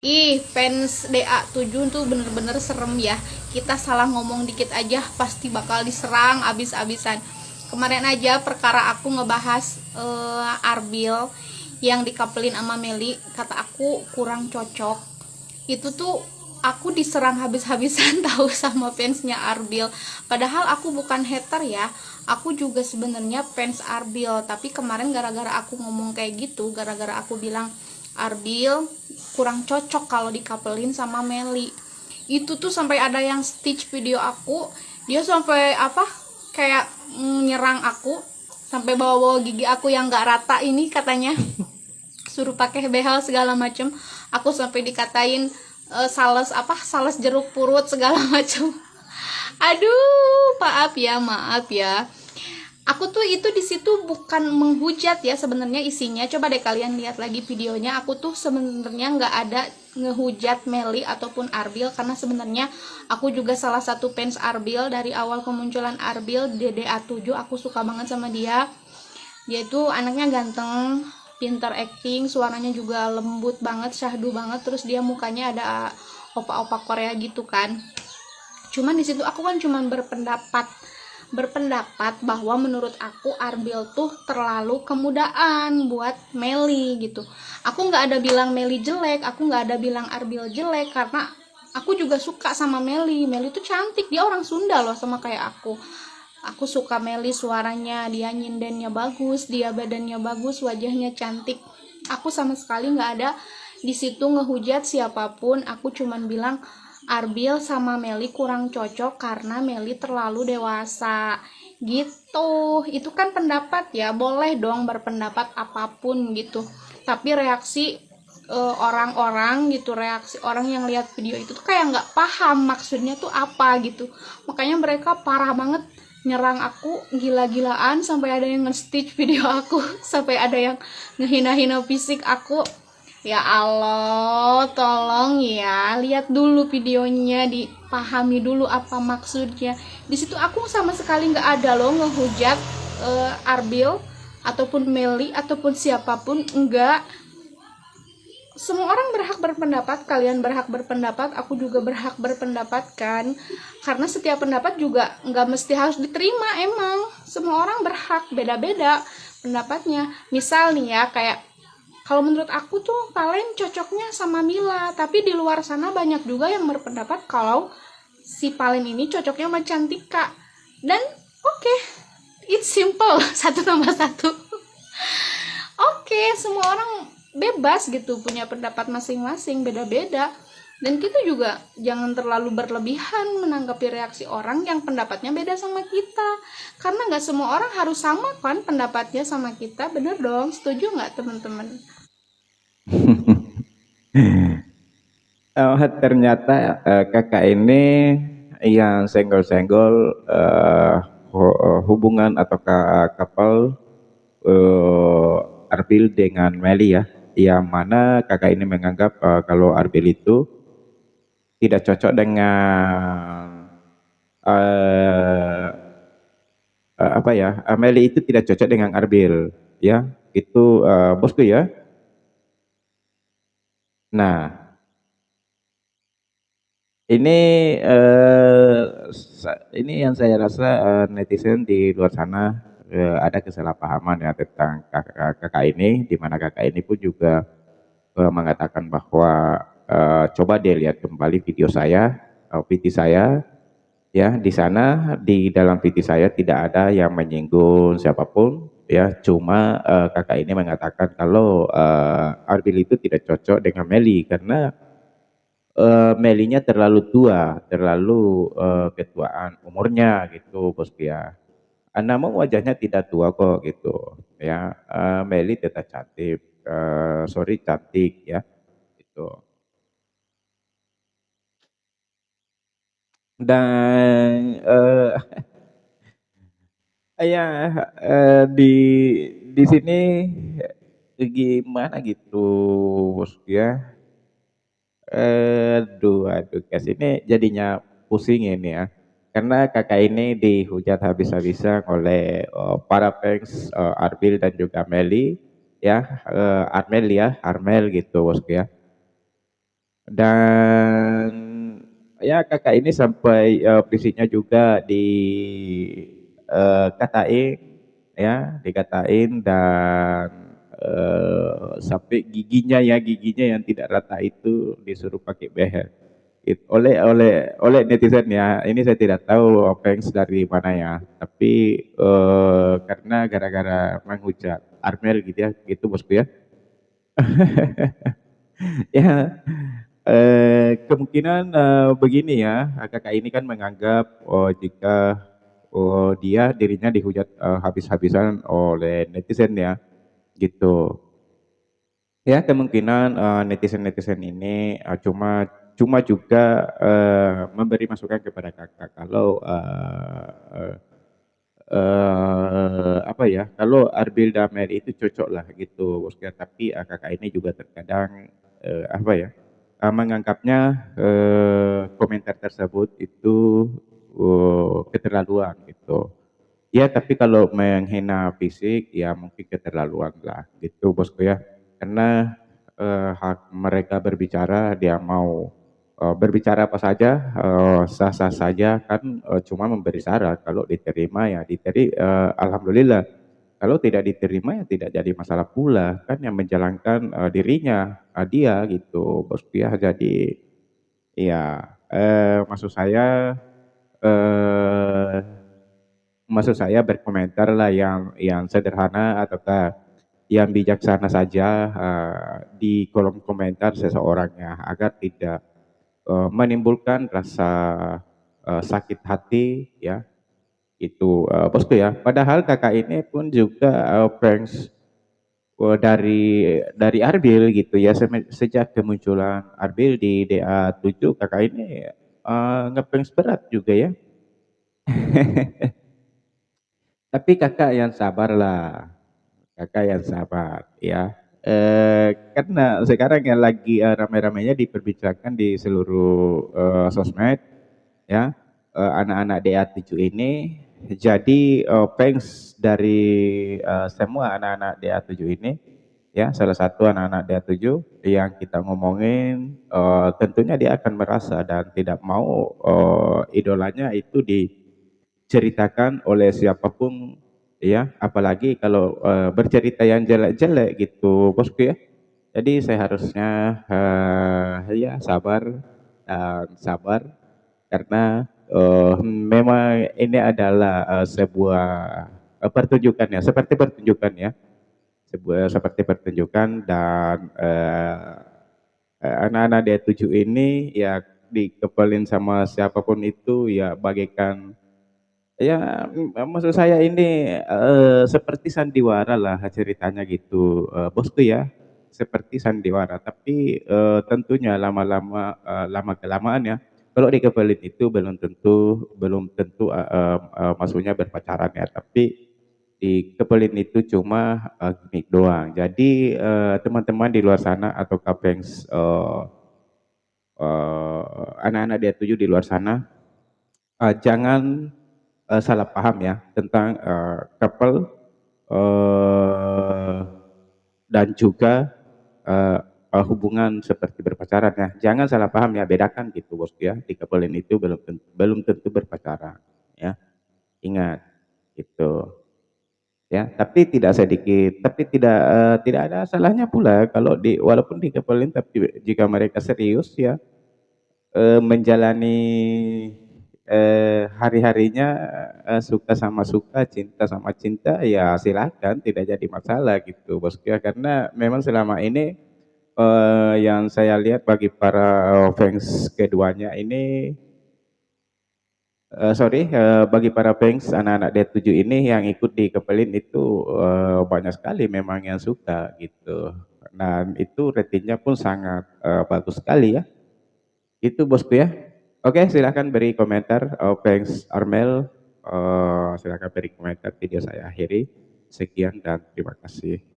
Ih, fans DA7 tuh bener-bener serem ya. Kita salah ngomong dikit aja pasti bakal diserang abis-abisan. Kemarin aja perkara aku ngebahas Arbil yang dikapelin sama Meli, kata aku kurang cocok. Itu tuh aku diserang habis-habisan tahu sama fansnya Arbil. Padahal aku bukan hater ya. Aku juga sebenarnya fans Arbil, tapi kemarin gara-gara aku ngomong kayak gitu, gara-gara aku bilang Arbil kurang cocok kalau dikapelin sama Meli, itu tuh sampai ada yang stitch video aku, dia sampai apa kayak nyerang aku sampai bawa-bawa gigi aku yang gak rata ini katanya, suruh pakai behel segala macem. Aku sampai dikatain sales apa sales jeruk purut segala macem. Aduh, maaf ya, aku tuh itu di situ bukan menghujat ya sebenarnya isinya. Coba deh kalian lihat lagi videonya. Aku tuh sebenarnya nggak ada ngehujat Meli ataupun Arbil, karena sebenarnya aku juga salah satu fans Arbil. Dari awal kemunculan Arbil DDA7 aku suka banget sama dia. Dia itu anaknya ganteng, pinter acting, suaranya juga lembut banget, syahdu banget. Terus dia mukanya ada opa-opa Korea gitu kan. Cuman di situ aku kan cuman berpendapat bahwa menurut aku Arbil tuh terlalu kemudaan buat Meli gitu. Aku nggak ada bilang Meli jelek, aku nggak ada bilang Arbil jelek, karena aku juga suka sama Meli. Meli tuh cantik, dia orang Sunda loh sama kayak aku. Aku suka Meli, suaranya, dia nyindennya bagus, dia badannya bagus, wajahnya cantik. Aku sama sekali nggak ada di situ ngehujat siapapun. Aku cuman bilang Arbil sama Meli kurang cocok karena Meli terlalu dewasa gitu. Itu kan pendapat ya, boleh dong berpendapat apapun gitu, tapi reaksi orang-orang gitu, reaksi orang yang lihat video itu tuh kayak nggak paham maksudnya tuh apa gitu. Makanya mereka parah banget nyerang aku gila-gilaan, sampai ada yang nge-stitch video aku sampai ada yang ngehina-hina fisik aku. Ya Allah, tolong ya, lihat dulu videonya, dipahami dulu apa maksudnya. Di situ aku sama sekali nggak ada loh ngehujat Arbil ataupun Meli ataupun siapapun, enggak. Semua orang berhak berpendapat, kalian berhak berpendapat, aku juga berhak berpendapat kan. Karena setiap pendapat juga nggak mesti harus diterima, emang semua orang berhak beda-beda pendapatnya. Misal nih ya, kayak kalau menurut aku tuh Palen cocoknya sama Mila, tapi di luar sana banyak juga yang berpendapat kalau si Palen ini cocoknya sama Cantika. Dan oke, it's simple, satu tambah satu. Oke, semua orang bebas gitu, punya pendapat masing-masing, beda-beda. Dan kita juga jangan terlalu berlebihan menanggapi reaksi orang yang pendapatnya beda sama kita. Karena nggak semua orang harus sama kan pendapatnya sama kita, bener dong? Setuju nggak teman-teman? Ternyata kakak ini yang senggol-senggol hubungan atau kapal Arbil dengan Meli ya, yang mana kakak ini menganggap kalau Arbil itu tidak cocok dengan eh, apa ya, Meli itu tidak cocok dengan Arbil ya, itu bosku ya. Nah, ini ini yang saya rasa netizen di luar sana ada kesalahpahaman ya tentang kakak ini, di mana kakak ini pun juga mengatakan bahwa coba dia lihat kembali video saya, PT saya, ya di sana di dalam PT saya tidak ada yang menyinggung siapapun ya, cuma kakak ini mengatakan kalau Arbil itu tidak cocok dengan Meli karena Melinya terlalu tua, terlalu ketuaan umurnya gitu bosku ya. Namun wajahnya tidak tua kok gitu ya. Meli tetap cantik, sorry cantik ya gitu. Dan ya di sini gimana gitu bosku ya. Aduh, guys, ini jadinya pusing ini ya. Karena kakak ini dihujat habis-habisan oleh para fans Arbil dan juga Meli, ya, Armel gitu bosku ya. Dan ya kakak ini sampai fisiknya juga katain, ya dikatain dan sampai giginya yang tidak rata itu disuruh pakai beher. Oleh netizen ya, ini saya tidak tahu offense dari mana ya, tapi karena gara-gara menghujat Armel gitu ya, gitu bosku ya. Ya, kemungkinan begini ya, kakak ini kan menganggap jika dirinya dihujat habis-habisan oleh netizen ya, gitu. Ya kemungkinan netizen-netizen ini cuma juga memberi masukan kepada kakak kalau apa ya, kalau Arbil Damel itu cocok lah gitu bosku ya, tapi kakak ini juga terkadang apa ya, menganggapnya komentar tersebut itu keterlaluan gitu. Ya tapi kalau menghina fisik ya mungkin keterlaluan lah gitu bosku ya. Karena hak mereka berbicara, dia mau berbicara apa saja, sah-sah saja kan, cuma memberi saran, kalau diterima ya alhamdulillah, kalau tidak diterima ya tidak jadi masalah pula, kan yang menjalankan dirinya, dia gitu bosku ya. Jadi ya eee, maksud saya berkomentar lah yang sederhana ataukah yang bijaksana saja di kolom komentar seseorangnya agar tidak menimbulkan rasa sakit hati ya, itu bosku ya. Padahal kakak ini pun juga fans dari Arbil gitu ya, sejak kemunculan Arbil di DA7 kakak ini ngefans berat juga ya. Tapi kakak yang sabar lah, kakak yang sabar ya. Karena sekarang yang lagi rame-ramenya diperbincangkan di seluruh sosmed ya, anak-anak DA7 ini jadi fans dari semua anak-anak DA7 ini ya, salah satu anak-anak DA7 yang kita ngomongin tentunya dia akan merasa dan tidak mau idolanya itu diceritakan oleh siapapun ya, apalagi kalau bercerita yang jelek-jelek gitu bosku ya. Jadi saya harusnya ya sabar dan sabar karena memang ini adalah sebuah pertunjukan ya, seperti pertunjukan ya, seperti pertunjukan dan anak-anak D7 ini ya dikepelin sama siapapun itu ya bagaikan ya maksud saya ini seperti sandiwara lah ceritanya gitu bosku ya, seperti sandiwara tapi tentunya lama kelamaan ya, kalau dikepelin itu belum tentu maksudnya berpacaran ya, tapi dikepelin itu cuma gimik doang. Jadi teman-teman di luar sana atau fans anak-anak dia 7 di luar sana, jangan salah paham ya tentang couple eh, dan juga eh, hubungan seperti berpacaran ya. Jangan salah paham ya, bedakan gitu bosku ya. Di couplein itu belum tentu berpacaran ya. Ingat gitu ya. Tapi tidak ada salahnya pula kalau walaupun di couplein tapi jika mereka serius ya menjalani hari-harinya suka sama suka, cinta sama cinta, ya silakan tidak jadi masalah gitu bosku ya. Karena memang selama ini yang saya lihat bagi para fans keduanya ini sorry, bagi para fans anak-anak D7 ini yang ikut di Kepelin itu banyak sekali memang yang suka gitu. Dan itu ratingnya pun sangat bagus sekali ya. Itu bosku ya. Oke, silahkan beri komentar. Thanks Armel. Silahkan beri komentar, video saya akhiri. Sekian dan terima kasih.